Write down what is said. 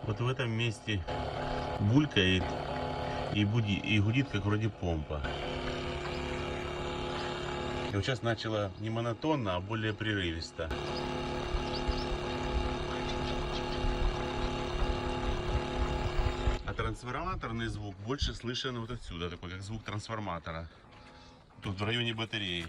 Вот в этом месте булькает и гудит, как вроде помпа. И вот сейчас начало не монотонно, а более прерывисто. А трансформаторный звук больше слышен вот отсюда, такой как звук трансформатора. Тут в районе батареи.